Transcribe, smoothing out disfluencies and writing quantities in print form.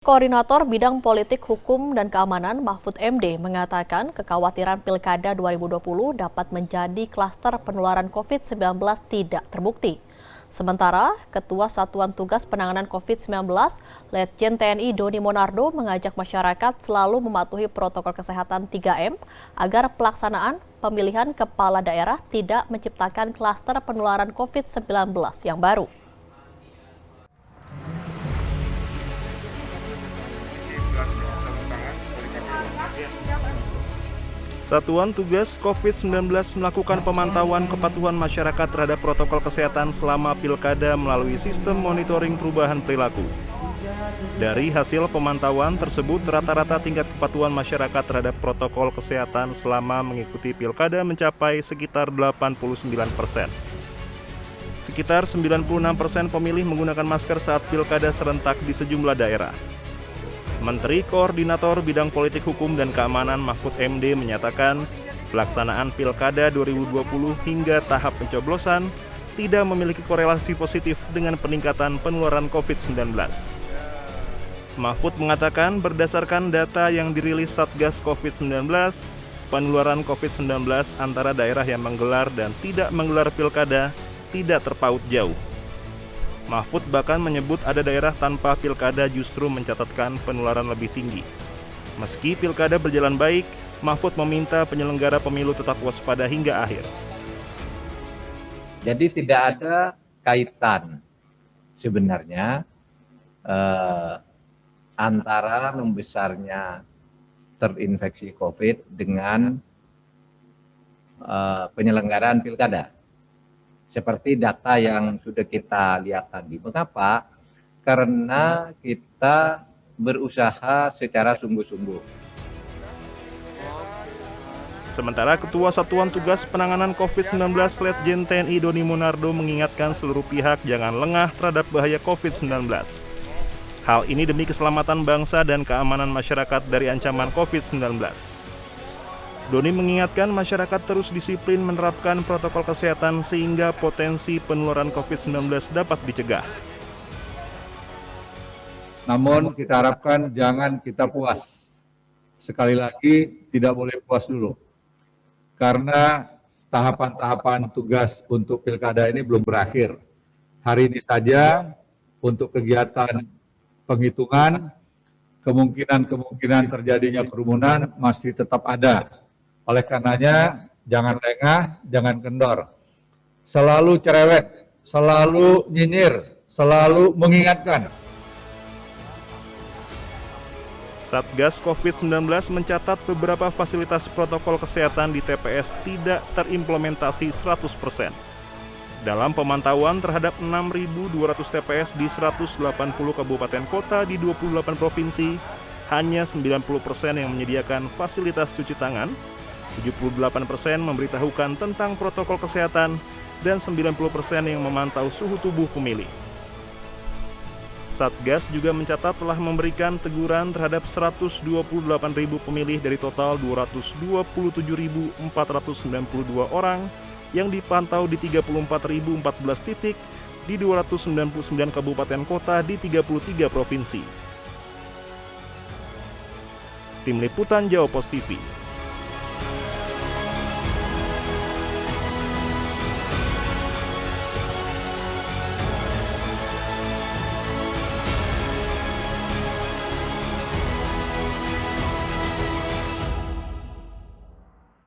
Koordinator Bidang Politik Hukum dan Keamanan Mahfud MD mengatakan kekhawatiran Pilkada 2020 dapat menjadi klaster penularan COVID-19 tidak terbukti. Sementara, Ketua Satuan Tugas Penanganan COVID-19, Letjen TNI Doni Monardo mengajak masyarakat selalu mematuhi protokol kesehatan 3M agar pelaksanaan pemilihan kepala daerah tidak menciptakan klaster penularan COVID-19 yang baru. Satuan Tugas COVID-19 melakukan pemantauan kepatuhan masyarakat terhadap protokol kesehatan selama Pilkada melalui sistem monitoring perubahan perilaku. Dari hasil pemantauan tersebut, rata-rata tingkat kepatuhan masyarakat terhadap protokol kesehatan selama mengikuti Pilkada mencapai sekitar 89%. Sekitar 96% pemilih menggunakan masker saat Pilkada serentak di sejumlah daerah. Menteri Koordinator Bidang Politik Hukum dan Keamanan Mahfud MD menyatakan pelaksanaan Pilkada 2020 hingga tahap pencoblosan tidak memiliki korelasi positif dengan peningkatan penularan COVID-19. Mahfud mengatakan berdasarkan data yang dirilis Satgas COVID-19, penularan COVID-19 antara daerah yang menggelar dan tidak menggelar Pilkada tidak terpaut jauh. Mahfud bahkan menyebut ada daerah tanpa Pilkada justru mencatatkan penularan lebih tinggi. Meski Pilkada berjalan baik, Mahfud meminta penyelenggara pemilu tetap waspada hingga akhir. Jadi tidak ada kaitan sebenarnya antara membesarnya terinfeksi COVID dengan penyelenggaraan Pilkada. Seperti data yang sudah kita lihat tadi. Mengapa? Karena kita berusaha secara sungguh-sungguh. Sementara Ketua Satuan Tugas Penanganan COVID-19 Letjen TNI Doni Monardo mengingatkan seluruh pihak jangan lengah terhadap bahaya COVID-19. Hal ini demi keselamatan bangsa dan keamanan masyarakat dari ancaman COVID-19. Doni mengingatkan masyarakat terus disiplin menerapkan protokol kesehatan sehingga potensi penularan COVID-19 dapat dicegah. Namun kita harapkan jangan kita puas. Sekali lagi tidak boleh puas dulu. Karena tahapan-tahapan tugas untuk Pilkada ini belum berakhir. Hari ini saja untuk kegiatan penghitungan, kemungkinan terjadinya kerumunan masih tetap ada. Oleh karenanya, jangan lengah, jangan kendor. Selalu cerewet, selalu nyinyir, selalu mengingatkan. Satgas COVID-19 mencatat beberapa fasilitas protokol kesehatan di TPS tidak terimplementasi 100%. Dalam pemantauan terhadap 6.200 TPS di 180 kabupaten kota di 28 provinsi, hanya 90% yang menyediakan fasilitas cuci tangan, 78% memberitahukan tentang protokol kesehatan, dan 90% yang memantau suhu tubuh pemilih. Satgas juga mencatat telah memberikan teguran terhadap 128.000 pemilih dari total 227.492 orang yang dipantau di 34.014 titik di 299 kabupaten kota di 33 provinsi. Tim Liputan Jawa Pos TV.